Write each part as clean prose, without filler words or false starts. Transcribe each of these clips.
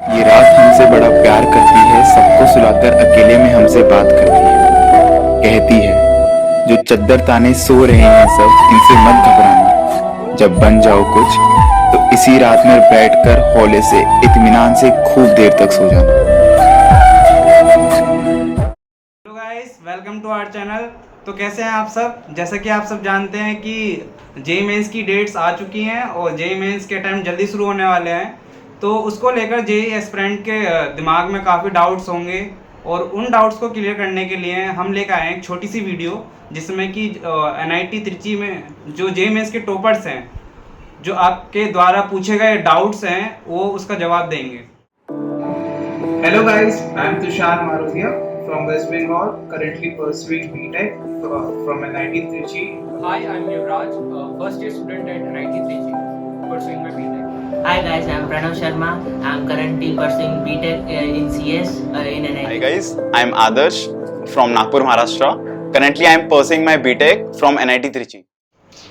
ये रात हमसे बड़ा प्यार करती है, सबको सुलाकर अकेले में हमसे बात करती है। कहती है जो चद्दर ताने सो रहे हैं सब, इनसे मत घबराना। जब बन जाओ कुछ तो इसी रात में बैठकर हौले से इत्मीनान से खूब देर तक सो जाना। Hello guys, welcome to our channel. तो कैसे हैं आप सब? जैसा कि आप सब जानते हैं कि जेई मेंस की डेट्स आ चुकी हैं और जेई मेंस के अटैम्प्ट जल्दी शुरू होने वाले हैं। तो उसको लेकर जेई एस्पिरेंट के दिमाग में काफ़ी डाउट्स होंगे और उन डाउट्स को क्लियर करने के लिए हम लेकर आए हैं एक छोटी सी वीडियो, जिसमें कि एनआईटी त्रिची में जो जेई मेंस के टॉपर्स हैं, जो आपके द्वारा पूछे गए डाउट्स हैं, वो उसका जवाब देंगे। Hello guys, I am Tushar Marudia from West Bengal, currently pursuing BTech from NIT Trichy. Hi, I'm Yuvraj, first year student at NIT Trichy, pursuing my BTech. Hi guys, I'm Pranav Sharma. I'm currently pursuing BTech in CS in NIT. Hi guys, I'm Adarsh from Nagpur, Maharashtra. Currently I am pursuing my BTech from NIT Trichy.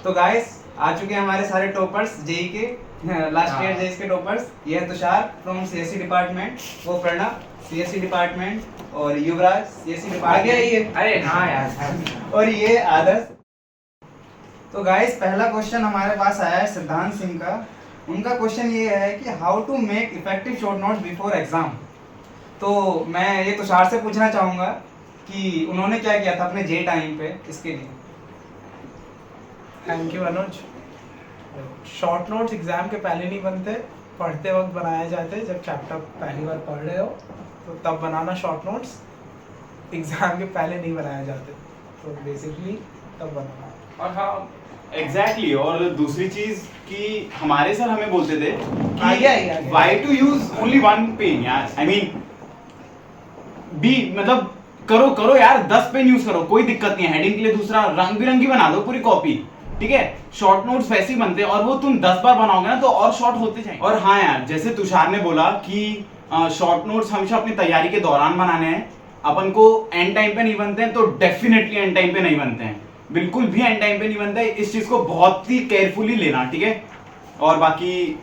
तो guys, आ चुके हैं हमारे सारे toppers JEE के last year JEE के toppers. ये है Tushar from CSC department, वो प्रणव सीएससी डिपार्टमेंट और युवराज सीएससी डिपार्टमेंट। अरे हाँ यार। और ये आदर्श। तो गाइस, पहला क्वेश्चन हमारे पास आया है सिद्धांत सिंह का। उनका क्वेश्चन ये है कि how to make effective short notes before exam. तो मैं ये तुषार से पूछना चाहूँगा कि उन्होंने क्या किया था अपने जे टाइम पे इसके लिए। Thank you Anuj. Short notes exam के पहले नहीं बनते, पढ़ते वक्त बनाए जाते। जब चैप्टर पहली बार पढ़ रहे हो तो तब बनाना शॉर्ट नोट्स, एग्जाम के पहले नहीं बनाए जाते। तो बेसिकली तब बनाना। और हाँ एग्जैक्टली और दूसरी चीज कि हमारे सर हमें बोलते थे आगे। Why to use only one pen यार। आई मीन बी मतलब करो यार, 10 पेन यूज करो, कोई दिक्कत नहीं है। हेडिंग के लिए दूसरा रंग बिरंगी बना दो पूरी कॉपी, ठीक है। शॉर्ट नोट्स वैसे ही बनते हैं और वो तुम 10 बार बनाओगे ना तो और शॉर्ट होते जाएंगे। और हाँ यार, जैसे तुषार ने बोला कि शॉर्ट नोट्स हमेशा अपनी तैयारी के दौरान बनाने हैं, अपन को एंड टाइम पे नहीं बनते हैं। तो डेफिनेटली एंड टाइम पे नहीं बनते हैं, बिल्कुल भी एंड टाइम पे नहीं बनते हैं। इस चीज को बहुत ही केयरफुली लेना, ठीक है। और बाकी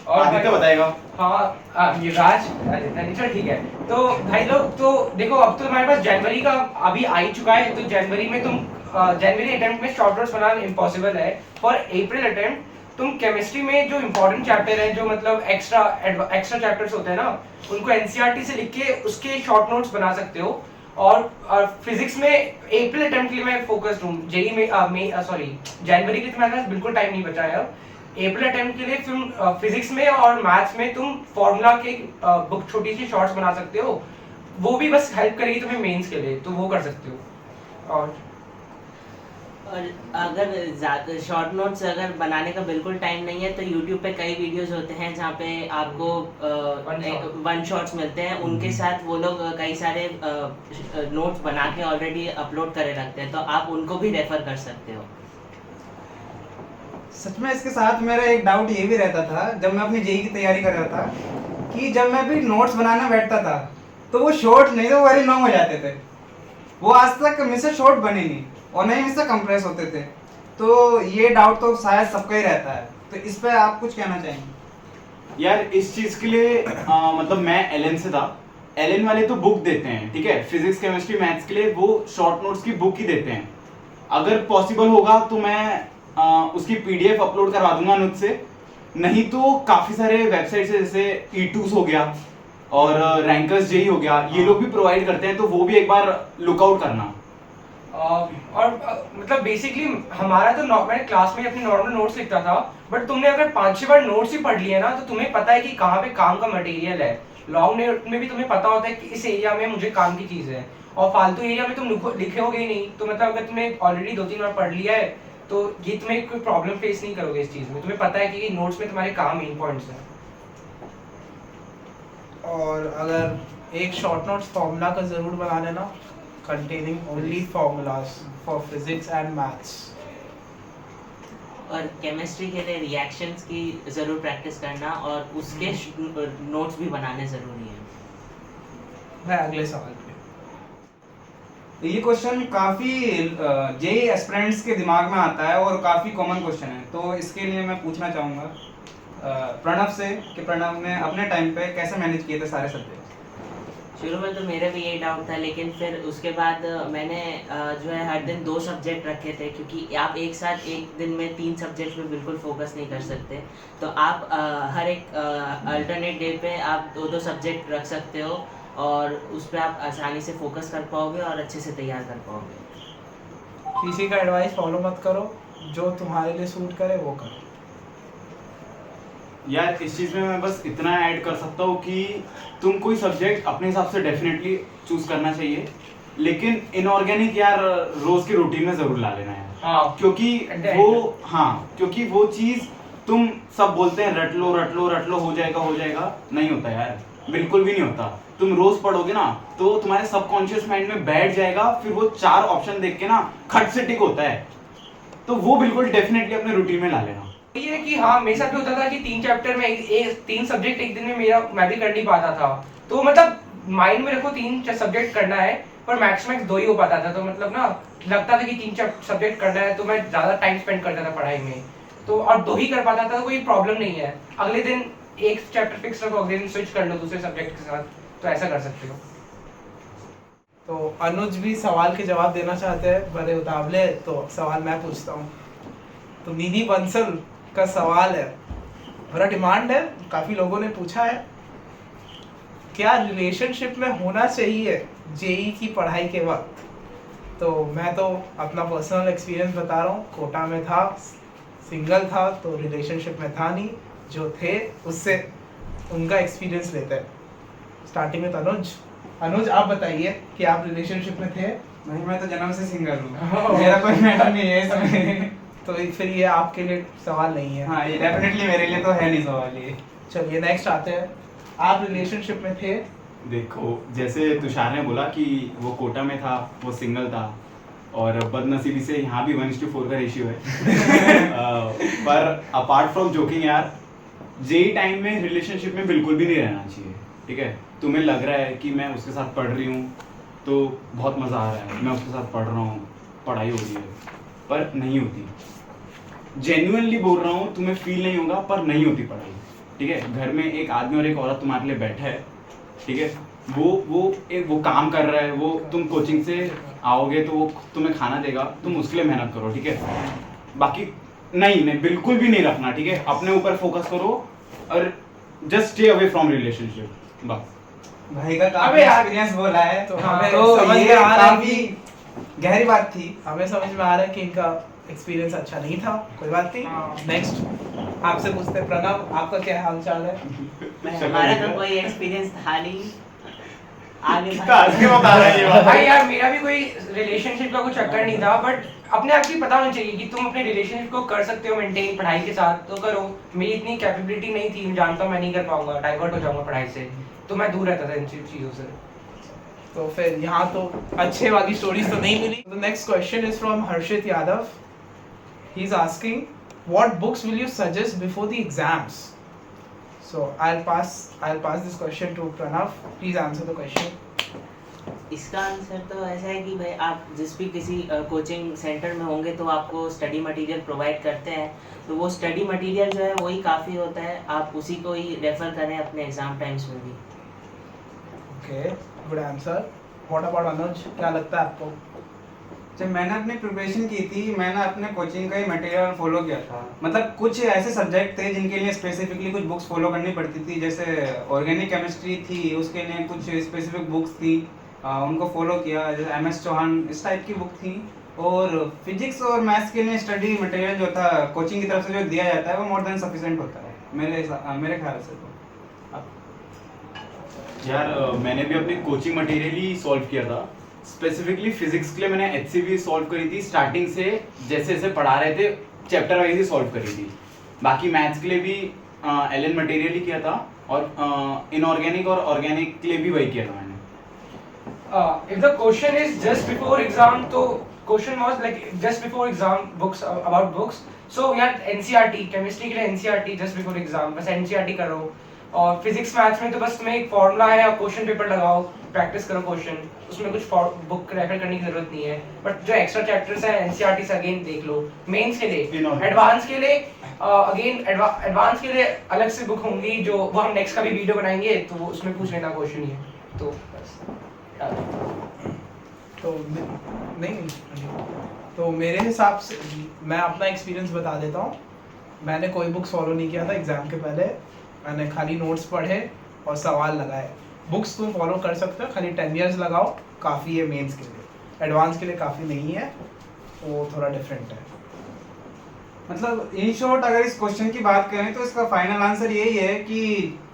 और आदित्य बताएगा। हाँ युवराज आदित्य, ठीक है। तो भाई लोग, तो देखो अब तो तुम्हारे पास जनवरी का अभी आ ही चुका है। तो जनवरी में तुम जनवरी अटेम्प्ट में शॉर्ट नोट्स बनाना इम्पॉसिबल है। फॉर अप्रैल अटेम्प्ट तुम केमिस्ट्री में जो इंपॉर्टेंट चैप्टर है, जो मतलब एक्स्ट्रा चैप्टर्स होते हैं ना, उनको एनसीईआरटी से लिख के उसके शॉर्ट नोट्स बना सकते हो। और फिजिक्स में अप्रैल अटेम्प्ट के लिए मैं फोकस्ड हूँ। जेई में जनवरी के लिए तुम्हारे पास बिल्कुल टाइम नहीं बचा है। अप्रैल अटेम्प्ट के लिए तुम फिजिक्स में और मैथ्स में तुम फॉर्मूला के बुक छोटी सी शॉर्ट्स बना सकते हो। वो भी बस हेल्प करेगी तुम्हें मेंस के लिए, तो वो कर सकते हो। और अगर ज़्यादा शॉर्ट नोट्स अगर बनाने का बिल्कुल टाइम नहीं है तो यूट्यूब पे कई वीडियोस होते हैं जहाँ पे आपको वन शॉट्स मिलते हैं। उनके साथ वो लोग कई सारे नोट्स बना के ऑलरेडी अपलोड करे रखते हैं, तो आप उनको भी रेफर कर सकते हो। सच में इसके साथ मेरा एक डाउट ये भी रहता था जब मैं अपनी जेई की तैयारी कर रहा था कि जब मैं भी नोट्स बनाना बैठता था तो वो शॉर्ट नहीं तो वेरी लॉन्ग हो जाते थे। वो आज तक मुझसे शॉर्ट बने नहीं और नहीं मुझसे कंप्रेस होते थे। तो ये डाउट तो शायद सबका ही रहता है। तो इस पे आप कुछ कहना चाहेंगे? यार इस चीज के लिए मतलब मैं एलएन से था। एलएन वाले तो बुक देते हैं, ठीक है, फिजिक्स केमिस्ट्री मैथ्स के लिए वो शॉर्ट नोट्स की बुक ही देते हैं। अगर पॉसिबल होगा तो मैं उसकी पीडीएफ अपलोड करवा दूंगा अनुज से। नहीं तो काफी सारे वेबसाइट्स है, जैसे E2s हो गया और रैंकर्स जेई हो गया, ये लोग भी प्रोवाइड करते हैं। तो वो भी एक बार लुकआउट करना। और मतलब बेसिकली हमारा तो मैंने क्लास में अपने नॉर्मल नोट्स लिखता था, बट तुमने अगर 5-6 बार नोट्स ही पढ़ लिए ना तो तुम्हें पता है कि कहाँ पे काम का मटेरियल है। लॉन्ग नोट में भी तुम्हें पता होता है कि इस एरिया में मुझे काम की चीज़ है, और फालतू एरिया में तुम लिखोगे ही नहीं। तो मतलब अगर तुमने ऑलरेडी 2-3 बार पढ़ लिया है तो ये तुम्हें कोई प्रॉब्लम फेस नहीं करोगे इस चीज़ में। तुम्हें पता है कि नोट्स में तुम्हारे काम मेन पॉइंट्स हैं। और अगर एक शॉर्ट नोट्स फॉर्मूला का ज़रूर बना लेना, containing only formulas for physics and maths. और केमिस्ट्री के लिए रिएक्शंस की ज़रूर प्रैक्टिस करना और उसके नोट्स भी बनाने ज़रूरी है। है अगले सवाल पे। तो ये क्वेश्चन काफ़ी जेई एस्पिरेंट्स के दिमाग में आता है और काफ़ी कॉमन क्वेश्चन है। तो इसके लिए मैं पूछना चाहूँगा प्रणव से कि प्रणव ने अपने टाइम पे कैसे मैनेज किए थे सारे सब्जेक्ट। शुरू में तो मेरा भी यही डाउट था, लेकिन फिर उसके बाद मैंने जो है हर दिन 2 सब्जेक्ट रखे थे, क्योंकि आप एक साथ एक दिन में 3 सब्जेक्ट पे बिल्कुल फोकस नहीं कर सकते। तो आप हर एक अल्टरनेट डे पे आप 2-2 सब्जेक्ट रख सकते हो, और उस पर आप आसानी से फोकस कर पाओगे और अच्छे से तैयार कर पाओगे। किसी का एडवाइस फॉलो मत करो, जो तुम्हारे लिए सूट करे वो करो। यार इस चीज में मैं बस इतना ऐड कर सकता हूँ कि तुम कोई सब्जेक्ट अपने हिसाब से डेफिनेटली चूज करना चाहिए, लेकिन इनऑर्गेनिक यार रोज के रूटीन में जरूर ला लेना है। हाँ, क्योंकि वो चीज तुम सब बोलते हैं रट लो रट लो रट लो, हो जाएगा, नहीं होता यार, बिल्कुल भी नहीं होता। तुम रोज पढ़ोगे ना तो तुम्हारे सबकॉन्शियस माइंड में बैठ जाएगा, फिर वो 4 ऑप्शन देख के ना खट से टिक होता है, तो वो बिल्कुल डेफिनेटली अपने रूटीन में ला लेना। ये है कि हाँ, मेरे साथ भी होता था कि 3 चैप्टर में 3 सब्जेक्ट एक दिन में मैं भी कर नहीं पाता था। तो मतलब माइंड में रखो 3 सब्जेक्ट करना है, पर मैक्स 2 ही हो पाता था। तो मतलब ना लगता था कि 3 सब्जेक्ट करना है, तो मैं ज्यादा टाइम स्पेंड करता था पढ़ाई में। तो और 2 ही कर पाता था, तो कोई प्रॉब्लम नहीं है। अगले दिन एक चैप्टर फिक्स रखो, अगले दिन स्विच कर लो दूसरे सब्जेक्ट के साथ, तो ऐसा कर सकते हो। तो अनुज भी सवाल के जवाब देना चाहते हैं, बड़े उतावले, तो सवाल मैं पूछता हूँ। तो निधि बंसल का सवाल है, बड़ा डिमांड है, काफ़ी लोगों ने पूछा है, क्या रिलेशनशिप में होना चाहिए जेई की पढ़ाई के वक्त? तो मैं तो अपना पर्सनल एक्सपीरियंस बता रहा हूँ, कोटा में था, सिंगल था, तो रिलेशनशिप में था नहीं। जो थे उससे उनका एक्सपीरियंस लेते हैं। स्टार्टिंग में अनुज आप बताइए कि आप रिलेशनशिप में थे? नहीं, मैं तो जन्म से सिंगल हूँ, मेरा कोई मैटर नहीं है इसमें। तो फिर ये आपके लिए सवाल नहीं है। हाँ, ये डेफिनेटली मेरे लिए तो है नहीं सवाल ये। चलिए नेक्स्ट आते हैं, आप रिलेशनशिप में थे? देखो, जैसे तुषार ने बोला कि वो कोटा में था, वो सिंगल था, और बदनसीबी से यहाँ भी 1:4 का रेशियो है। पर अपार्ट फ्रॉम जोकिंग यार, जेई टाइम में रिलेशनशिप में बिल्कुल भी नहीं रहना चाहिए, ठीक है? तुम्हें लग रहा है कि मैं उसके साथ पढ़ रही हूँ तो बहुत मज़ा आ रहा है, मैं उसके साथ पढ़ रहा हूँ, पढ़ाई हो रही है, पर नहीं होती। जेन्युइनली बोल रहा हूँ, तुम्हें फील नहीं होगा, पर नहीं होती पढ़ाई, ठीक है? घर में एक आदमी और एक औरत तुम्हारे लिए बैठा है, ठीक है? वो काम कर रहा है, वो तुम कोचिंग से आओगे तो वो तुम्हें खाना देगा, तुम उसके लिए मेहनत करो, ठीक है? बाकी नहीं, बिल्कुल भी नहीं रखना, ठीक है? अपने ऊपर फोकस करो और just stay away from relationship, बस। भाई का काफी एक्सपीरियंस बोला है, तो हमें तो समझ ये में आ रहा है काफी गहरी बात थी। हमें समझ में आ रहा है कि इनका एक्सपीरियंस अच्छा नहीं था, कोई बात नहीं। नेक्स्ट आपसे पूछते हैं, प्रणव आपका क्या हाल चाल है? हमारा तो कोई एक्सपीरियंस था नहीं। आगे बता रहा है ये बात। भाई यार, मेरा भी कोई रिलेशनशिप का कोई चक्कर नहीं था, बट अपने आप की पता होना चाहिए कि तुम अपने रिलेशनशिप को कर सकते हो मेंटेन पढ़ाई के साथ, तो करो। मेरी इतनी कैपेबिलिटी नहीं थी, मैं जानता हूँ मैं नहीं कर पाऊंगा, डाइवर्ट हो जाऊंगा पढ़ाई से, तो मैं दूर रहता था इन चीज़ों से। तो फिर यहाँ तो अच्छे वाली स्टोरीज तो नहीं मिली। The next question is from Harshit Yadav. He is asking what books will you suggest before the exams? So I'll pass this question to Pranav. Please answer the question. इसका आंसर तो ऐसा है कि भाई आप जिस भी किसी कोचिंग सेंटर में होंगे तो आपको स्टडी मटेरियल प्रोवाइड करते हैं, तो वो स्टडी मटेरियल जो है वही काफ़ी होता है, आप उसी को ही रेफर करें अपने एग्जाम टाइम्स में भी। Okay, good answer. What about Anuj? क्या लगता है आपको? जब मैंने अपनी प्रिपरेशन की थी, मैंने अपने कोचिंग का ही मटेरियल फॉलो किया था। मतलब कुछ ऐसे सब्जेक्ट थे जिनके लिए स्पेसिफिकली कुछ बुक्स फॉलो करनी पड़ती थी, जैसे ऑर्गेनिक केमिस्ट्री थी, उसके लिए कुछ स्पेसिफिक बुक्स थी, उनको फॉलो किया, जैसे MS चौहान इस टाइप की बुक थी। और फिजिक्स और मैथ्स के लिए स्टडी मटेरियल जो था कोचिंग की तरफ से जो दिया जाता है वो मोर देन सफिशिएंट होता है मेरे ख्याल से। तो यार मैंने भी अपनी कोचिंग मटेरियल ही सॉल्व किया था। स्पेसिफिकली फिजिक्स के लिए मैंने HCV सॉल्व करी थी, स्टार्टिंग से जैसे जैसे पढ़ा रहे थे चैप्टर वाइज ही सॉल्व करी थी। बाकी मैथ्स के लिए भी LN मटेरियल ही किया था, और इनऑर्गेनिक और ऑर्गेनिक के लिए भी वही किया था मैंने। If the question is just before exam, तो question was like just before exam books about books. So यार NCERT केमिस्ट्री के लिए NCERT just before exam, बस NCERT करो। और फिजिक्स मैथ्स में तो बस तुम्हें एक फॉर्मूला है और क्वेश्चन पेपर लगाओ, प्रैक्टिस करो क्वेश्चन, उसमें कुछ बुक रेफर करने की जरूरत नहीं है, बट जो एक्स्ट्रा चैप्टर्स हैं एनसीईआरटी से अगेन देख लो। मेंस के लिए, एडवांस के लिए अगेन एडवांस के लिए अलग से बुक होंगी, जो वो हम नेक्स्ट का भी वीडियो बनाएंगे, तो वो उसमें पूछ लेना क्वेश्चन ही है। तो बस तो नहीं, तो मेरे हिसाब से मैं अपना एक्सपीरियंस बता देता हूँ। मैंने कोई बुक्स फॉलो नहीं किया था एग्ज़ाम के पहले, मैंने खाली नोट्स पढ़े और सवाल लगाए। बुक्स तुम फॉलो कर सकते हो, खाली 10 ईयर्स लगाओ, काफ़ी है मेंस के लिए। एडवांस के लिए काफ़ी नहीं है, वो थोड़ा डिफरेंट है। मतलब इन शॉर्ट अगर इस क्वेश्चन की बात करें तो इसका फाइनल आंसर यही है कि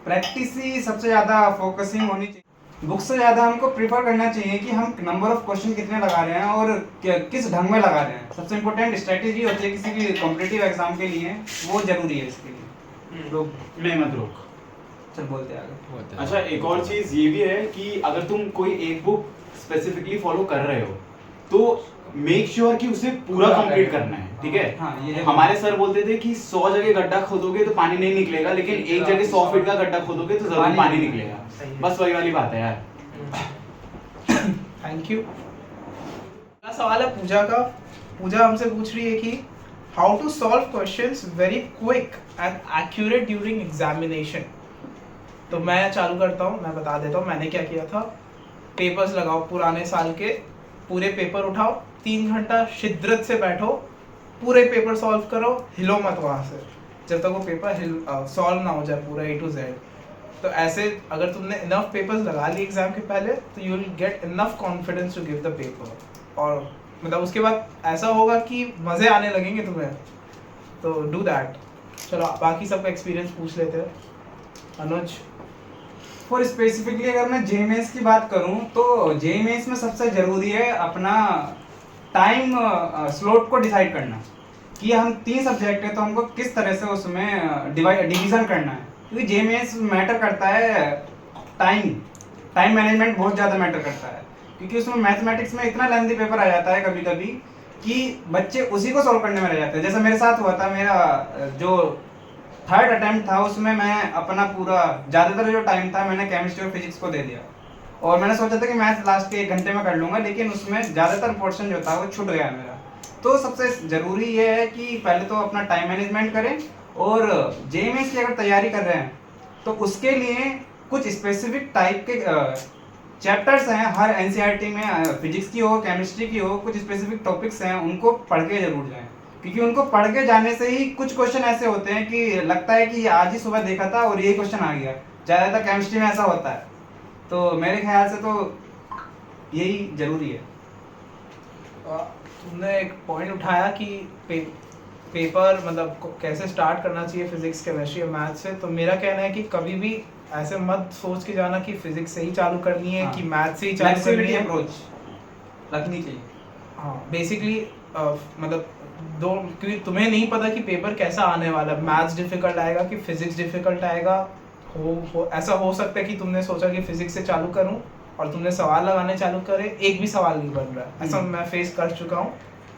प्रैक्टिस ही सबसे ज़्यादा फोकसिंग होनी चाहिए। बुक से ज़्यादा हमको प्रीफर करना चाहिए कि हम नंबर ऑफ क्वेश्चन कितने लगा रहे हैं और किस ढंग में लगा रहे हैं। सबसे इम्पोर्टेंट स्ट्रेटेजी होती है किसी भी कॉम्पिटिटिव एग्जाम के लिए, वो जरूरी है इसके लिए। रोक नहीं, मत रोक, चल बोलते हैं आगे। अच्छा एक और चीज ये भी है कि अगर तुम कोई एक बुक स्पेसिफिकली फॉलो कर रहे हो तो मेक श्योर कि उसे पूरा कंप्लीट करना है, ठीक है। हाँ, ये हमारे सर बोलते थे कि 100 जगह गड्ढा खोदोगे तो पानी नहीं निकलेगा, लेकिन एक जगह 100 फीट का गड्ढा खोदोगे तो जरूर पानी निकलेगा। बस वही वाली बात है यार। Thank you. अगला सवाल है पूजा का। पूजा हमसे पूछ रही है कि how to solve questions very quick and accurate during examination. तो मैं चालू करता हूँ, मैं बता देता हूँ मैंने क्या किया था। पेपर्स लगाओ, पुराने साल के पूरे पेपर उठाओ, 3 घंटा शिद्दत से बैठो, पूरे पेपर सॉल्व करो, हिलो मत वहाँ से जब तक वो पेपर सॉल्व ना हो जाए पूरा A to Z। तो ऐसे अगर तुमने इनफ पेपर्स लगा लिए एग्जाम के पहले तो you will get enough confidence to give the paper, और मतलब उसके बाद ऐसा होगा कि मज़े आने लगेंगे तुम्हें। तो डू दैट। चलो बाकी सबका एक्सपीरियंस पूछ लेते हैं। अनुज। और स्पेसिफिकली अगर मैं जेईमेंस की बात करूं तो जेईमेंस में सबसे ज़रूरी है अपना टाइम स्लॉट को डिसाइड करना कि हम 3 सब्जेक्ट है तो हमको किस तरह से उसमें डिवीज़न करना है, क्योंकि जेईमेंस मैटर करता है टाइम मैनेजमेंट बहुत ज़्यादा मैटर करता है, क्योंकि उसमें मैथमेटिक्स में इतना लेंथी पेपर आ जाता है कभी कभी कि बच्चे उसी को सॉल्व करने में रह जाते हैं। जैसे मेरे साथ हुआ था, मेरा जो 3rd अटेम्प्ट था उसमें मैं अपना पूरा ज़्यादातर जो टाइम था मैंने केमिस्ट्री और फिजिक्स को दे दिया, और मैंने सोचा था कि मैथ लास्ट के 1 घंटे में कर लूँगा, लेकिन उसमें ज़्यादातर पोर्शन जो था वो छूट गया मेरा। तो सबसे ज़रूरी ये है कि पहले तो अपना टाइम मैनेजमेंट करें, और जेईमेंस की अगर तैयारी कर रहे हैं तो उसके लिए कुछ स्पेसिफिक टाइप के चैप्टर्स हैं हर एनसीईआरटी में, फिजिक्स की हो, केमिस्ट्री की हो, कुछ स्पेसिफिक टॉपिक्स हैं, उनको पढ़ के जरूर जाएं, क्योंकि उनको पढ़ के जाने से ही कुछ क्वेश्चन ऐसे होते हैं कि लगता है कि आज ही सुबह देखा था और यही क्वेश्चन आ गया। ज़्यादातर केमिस्ट्री में ऐसा होता है, तो मेरे ख्याल से तो यही जरूरी है। तुमने एक पॉइंट उठाया कि पेपर मतलब कैसे स्टार्ट करना चाहिए फिजिक्स, केमिस्ट्री और मैथ से। तो मेरा कहना है कि कभी भी ऐसे मत सोच के जाना कि फिजिक्स से ही चालू करनी है, कि मैथ से ही चालू करनी है। अप्रोच रखनी चाहिए। हाँ, बेसिकली मतलब क्योंकि तुम्हें नहीं पता कि पेपर कैसा आने वाला है, मैथ्स डिफिकल्ट आएगा कि फिजिक्स डिफिकल्ट आएगा। ऐसा हो सकता है कि तुमने सोचा कि फिजिक्स से चालू करूं और तुमने सवाल लगाने चालू करे, एक भी सवाल नहीं बन रहा है। ऐसा मैं फेस कर चुका हूँ।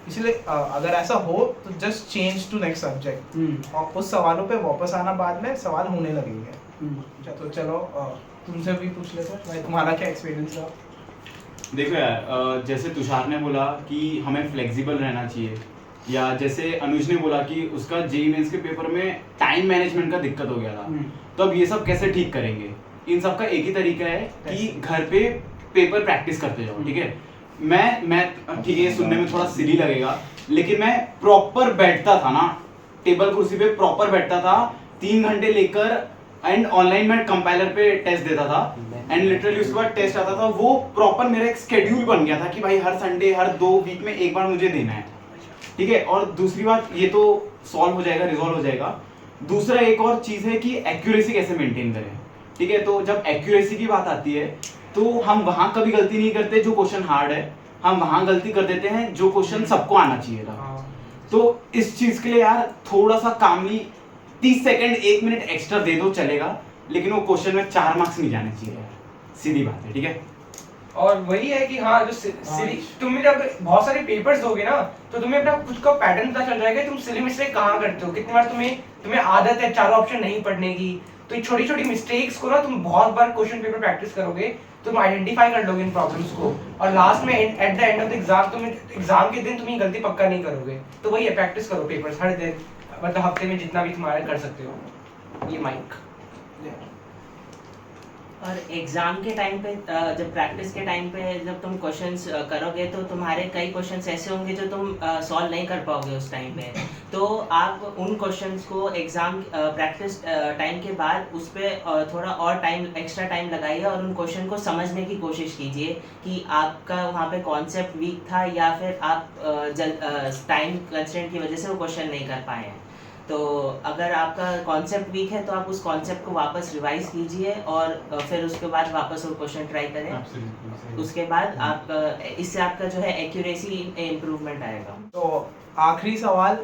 इसलिए अगर ऐसा हो तो just change to next subject, और उस सवालों पे वापस आना, बाद में सवाल होने लगेंगे। तो चलो तुमसे भी पूछ लेते हैं भाई, तुम्हारा क्या एक्सपीरियंस रहा। देखो यार, जैसे तुषार ने बोला कि हमें फ्लेक्सिबल रहना चाहिए, या जैसे अनुज ने बोला कि उसका जेईई मेंस के पेपर में टाइम मैनेजमेंट का दिक्कत हो गया था, तो अब ये सब कैसे ठीक करेंगे। इन सब का एक ही तरीका है कि घर पे पेपर प्रैक्टिस करते जाओ, ठीक है। मैं ठीक है, सुनने में थोड़ा सिली लगेगा, लेकिन मैं प्रॉपर बैठता था ना, टेबल कुर्सी पे प्रॉपर बैठता था 3 घंटे लेकर, एंड ऑनलाइन मैं कंपाइलर पे टेस्ट देता था, एंड लिटरली उसके बाद टेस्ट आता था। वो प्रॉपर मेरा एक स्केड्यूल बन गया था कि भाई हर संडे, हर 2 वीक में एक बार मुझे देना है, ठीक है। और दूसरी बात, ये तो सॉल्व हो जाएगा, रिजॉल्व हो जाएगा। दूसरा एक और चीज़ है कि एक्यूरेसी कैसे मेंटेन करें, ठीक है। तो जब एक्यूरेसी की बात आती है तो हम वहाँ कभी गलती नहीं करते जो क्वेश्चन हार्ड है, हम वहाँ गलती कर देते हैं जो क्वेश्चन सबको आना चाहिए था। तो इस चीज़ के लिए यार थोड़ा सा कामली 30 सेकंड 1 मिनट एक्स्ट्रा दे दो चलेगा, लेकिन वो क्वेश्चन में 4 मार्क्स नहीं जाने चाहिए यार, सीधी बात है, ठीक है। और वही है कि हाँ, जो तुम्हें जब बहुत सारे पेपर्स दोगे ना तो तुम्हें अपना खुद का पैटर्न पता चल जाएगा, तुम सिली मिस्टेक कहाँ करते हो, कितनी बार तुम्हें आदत है 4 ऑप्शन नहीं पढ़ने की, तो छोटी छोटी मिस्टेक्स को ना तुम बहुत बार क्वेश्चन पेपर प्रैक्टिस करोगे, तुम आइडेंटिफाई कर लोगे इन प्रॉब्लम्स को, और लास्ट में at the end of the exam तुम एग्जाम के दिन तुम ये गलती पक्का नहीं करोगे। तो वही है, प्रैक्टिस करो पेपर्स हर दिन, मतलब हफ्ते में जितना भी तुम्हारा कर सकते हो। ये माइक और एग्जाम के टाइम पे जब प्रैक्टिस के टाइम पे जब तुम क्वेश्चंस करोगे तो तुम्हारे कई क्वेश्चंस ऐसे होंगे जो तुम सॉल्व नहीं कर पाओगे उस टाइम पे, तो आप उन क्वेश्चंस को एग्जाम प्रैक्टिस टाइम के बाद उस पर थोड़ा और टाइम एक्स्ट्रा टाइम लगाइए और उन क्वेश्चन को समझने की कोशिश कीजिए कि आपका वहाँ पे कॉन्सेप्ट वीक था या फिर आप टाइम कंस्ट्रेंट की वजह से वो क्वेश्चन नहीं कर पाए हैं। तो अगर आपका कॉन्सेप्ट वीक है तो आप उस कॉन्सेप्ट को वापस रिवाइज कीजिए और फिर उसके बाद वापस वो क्वेश्चन ट्राई करें। उसके बाद आप इससे आपका जो है एक्यूरेसी इम्प्रूवमेंट आएगा। तो आखिरी सवाल,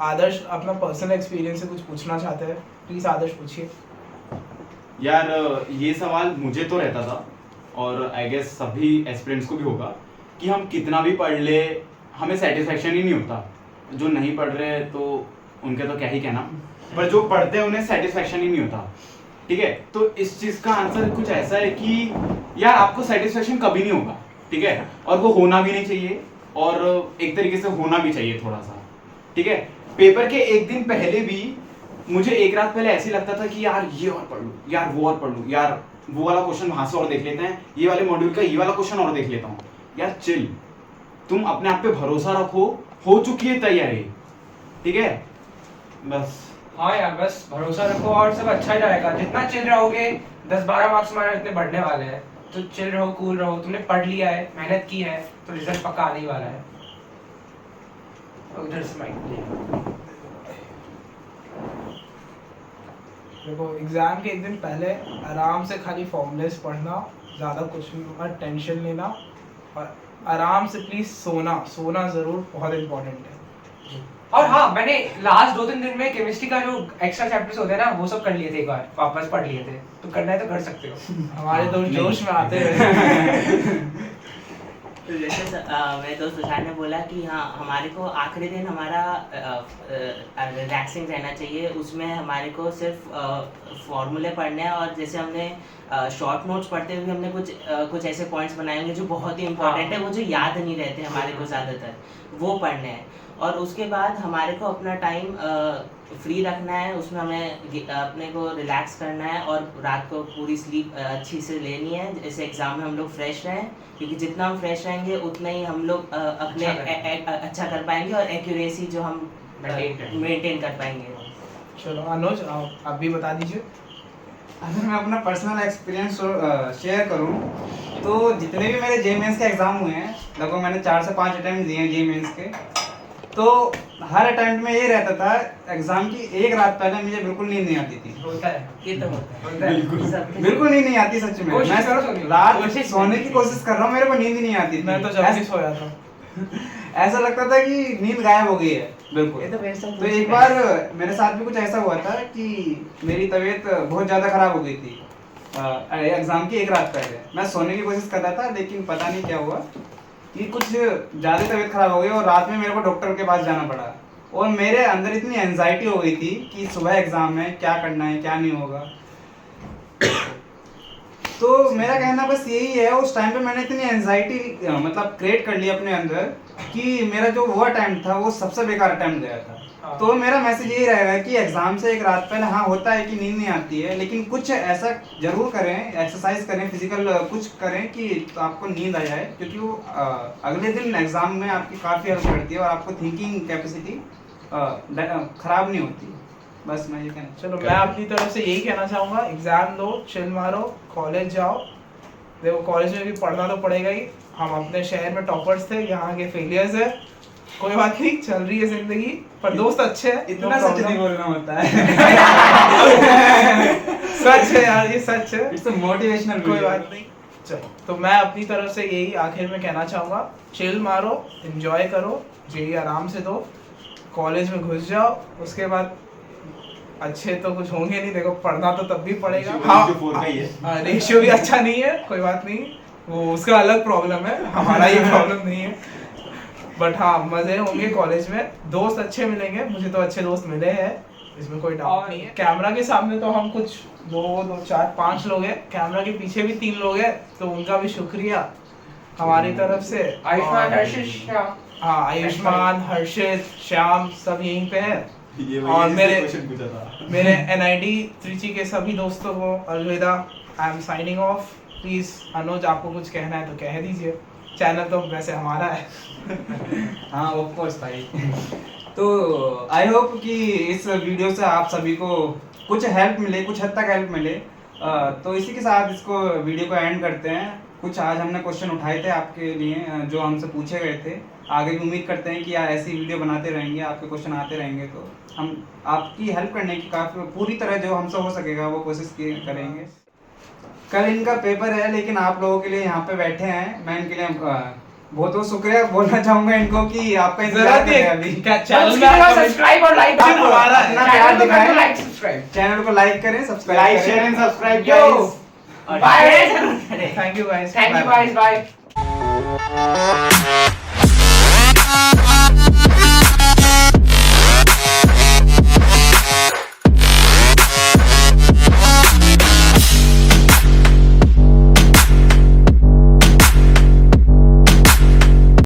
आदर्श अपना पर्सनल एक्सपीरियंस से कुछ पूछना चाहते हैं, प्लीज आदर्श पूछिए। यार ये सवाल मुझे तो रहता था और आई गेस सभी एस्पिरेंट्स को भी होगा कि हम कितना भी पढ़ ले हमें सेटिस्फेक्शन ही नहीं होता। जो नहीं पढ़ रहे तो उनके तो क्या ही कहना, पर जो पढ़ते हैं उन्हें सेटिस्फेक्शन ही नहीं होता। ठीक है, तो इस चीज का आंसर कुछ ऐसा है कि यार आपको सेटिस्फेक्शन कभी नहीं होगा, ठीक है, और वो होना भी नहीं चाहिए और एक तरीके से होना भी चाहिए थोड़ा सा। ठीक है, पेपर के एक दिन पहले भी मुझे एक रात पहले ऐसे लगता था कि यार ये और पढ़ लूं, यार वो और पढ़ लूं, यार वो वाला क्वेश्चन वहां से और देख लेते हैं, ये वाले मॉड्यूल का ये वाला क्वेश्चन और देख लेता हूँ। यार चिल, तुम अपने आप पे भरोसा रखो, हो चुकी है तैयारी। ठीक है, बस। हाँ यार, बस भरोसा रखो और सब अच्छा ही जाएगा। जितना चिल रहोगे 10-12 मार्क्स हमारे इतने बढ़ने वाले हैं, तो चिल रहो, कूल रहो। तुमने पढ़ लिया है, मेहनत की है, तो रिजल्ट पक्का आने ही वाला है। उधर से माइक देखो, एग्जाम के एक दिन पहले आराम से खाली फॉर्मूलेस पढ़ना, ज़्यादा कुछ नहीं टेंशन लेना, और आराम से प्लीज सोना ज़रूर बहुत इम्पोर्टेंट है। और हाँ, मैंने लास्ट 2-3 दिन में केमिस्ट्री का जो एक्स्ट्रा चैप्टर्स होते हैं ना, वो सब कर लिए थे, एक बार वापस पढ़ लिए थे। तो करना है तो कर सकते हो। हमारे दोस्त जोश में आते हैं। तो जैसे मेरे दोस्त तुषार ने बोला कि हाँ, हमारे को आखिरी दिन हमारा रिलैक्सिंग रहना चाहिए, उसमें हमारे को सिर्फ फॉर्मूले पढ़ने हैं, और जैसे हमने शॉर्ट नोट्स पढ़ते हुए हमने कुछ ऐसे पॉइंट्स बनाए होंगे जो बहुत ही इंपॉर्टेंट है, वो जो याद नहीं रहते हमारे को ज़्यादातर, वो पढ़ने हैं। और उसके बाद हमारे को अपना टाइम फ्री रखना है, उसमें हमें अपने को रिलैक्स करना है और रात को पूरी स्लीप अच्छी से लेनी है, जैसे एग्ज़ाम में हम लोग फ्रेश रहें, क्योंकि जितना हम फ्रेश रहेंगे उतना ही हम लोग अपने अच्छा कर पाएंगे और एक्यूरेसी जो हम मेंटेन कर पाएंगे। चलो अनुज, आप भी बता दीजिए। अगर मैं अपना पर्सनल एक्सपीरियंस शेयर करूं तो जितने भी मेरे जे मेंस के एग्ज़ाम हुए हैं, लगभग मैंने 4 से 5 अटैम्प्ट दिए हैं जे मेंस के, तो हर अटेम्प्ट में ये रहता था, एग्जाम की एक रात पहले मुझे बिल्कुल नींद नहीं आती थी। होता है, ये तो होता है। बिल्कुल नींद नहीं आती सच में। कोशिश करो तो मैं रात सोने की कोशिश कर रहा हूँ, मेरे को नींद ही नहीं आती थी। मैं तो जल्दी सोया था। ऐसा लगता था कि नींद गायब हो गई है बिल्कुल। ये तो मेरे साथ तो एक बार मेरे साथ भी कुछ ऐसा हुआ था कि मेरी तबीयत बहुत ज़्यादा खराब हो गई थी एग्जाम की एक रात पहले। मैं सोने की कोशिश कर रहा था, लेकिन पता नहीं क्या हुआ कि कुछ ज़्यादा तबीयत खराब हो गई और रात में मेरे को डॉक्टर के पास जाना पड़ा। और मेरे अंदर इतनी एंजाइटी हो गई थी कि सुबह एग्जाम है, क्या करना है क्या नहीं होगा। तो मेरा कहना बस यही है, उस टाइम पे मैंने इतनी एंजाइटी मतलब क्रिएट कर ली अपने अंदर कि मेरा जो वो अटैम्प्ट था वो सबसे बेकार अटैम्प्ट गया था। तो मेरा मैसेज यही रहेगा कि एग्जाम से एक रात पहले हाँ होता है कि नींद नहीं आती है, लेकिन कुछ ऐसा जरूर करें, एक्सरसाइज करें, फिजिकल कुछ करें कि तो आपको नींद आ जाए, क्योंकि वो अगले दिन एग्जाम में आपकी काफ़ी हेल्प करती है और आपको थिंकिंग कैपेसिटी खराब नहीं होती। बस मैं ये कहना। चलो, मैं अपनी तरफ से यही कहना चाहूँगा, एग्जाम दो, चिल मारो, कॉलेज जाओ। देखो, कॉलेज में भी पढ़ना तो पड़ेगा ही। हम अपने शहर में टॉपर्स थे, यहाँ के फेलियर्स है, कोई बात नहीं, चल रही है जिंदगी, पर दोस्त अच्छे हैं। इतना सच नहीं बोलना होता है। सच है यार, ये सच है। इट्स मोटिवेशनल, कोई बात नहीं। चलो, तो मैं अपनी तरफ से यही आखिर में कहना चाहूँगा, चिल मारो, एंजॉय करो, जेई आराम से दो, कॉलेज में घुस जाओ, उसके बाद अच्छे तो कुछ होंगे नहीं। देखो, पढ़ना तो तब भी पड़ेगा। हाँ, रेशियो भी अच्छा नहीं है, कोई बात नहीं, वो उसका अलग प्रॉब्लम है, हमारा ये प्रॉब्लम नहीं है। बट हाँ, मजे होंगे कॉलेज में, दोस्त अच्छे मिलेंगे, मुझे तो अच्छे दोस्त मिले हैं, इसमें कोई डाउट नहीं है। कैमरा के सामने तो हम कुछ दो चार 5 लोग हैं, कैमरा के पीछे भी 3 लोग हैं, तो उनका भी शुक्रिया हमारी तरफ से। आयुष्मान, और- हर्षित, श्याम। हाँ, आयुष्मान, हर्षित, श्याम सब यहीं पे हैं। ये और वही मेरे- क्वेश्चन पूछा था। मेरे NID त्रिची के सभी दोस्तों को अलविदा। I am signing off. Please Anuj, आपको कुछ कहना है तो कह दीजिए, चैनल तो वैसे हमारा है। हाँ ऑफ कोर्स भाई। तो आई होप कि इस वीडियो से आप सभी को कुछ हेल्प मिले, कुछ हद तक हेल्प मिले। तो इसी के साथ इसको वीडियो को एंड करते हैं। कुछ आज हमने क्वेश्चन उठाए थे आपके लिए जो हमसे पूछे गए थे। आगे भी उम्मीद करते हैं कि ऐसी वीडियो बनाते रहेंगे, आपके क्वेश्चन आते रहेंगे, तो हम आपकी हेल्प करने की काफ़ी पूरी तरह जो हमसे हो सकेगा वो कोशिश करेंगे। कल इनका पेपर है, लेकिन आप लोगों के लिए यहाँ पे बैठे हैं। मैं इनके लिए बहुत बहुत शुक्रिया बोलना चाहूंगा इनको कि आपका इंतजार कर रहे हैं अभी। चैनल में सब्सक्राइब और लाइक आप अपना प्यार दिखाएं, लाइक सब्सक्राइब। चैनल को लाइक करें, सब्सक्राइब लाइक करें। Share and subscribe yo guys. Bye. Thank you guys. Thank you guys, bye.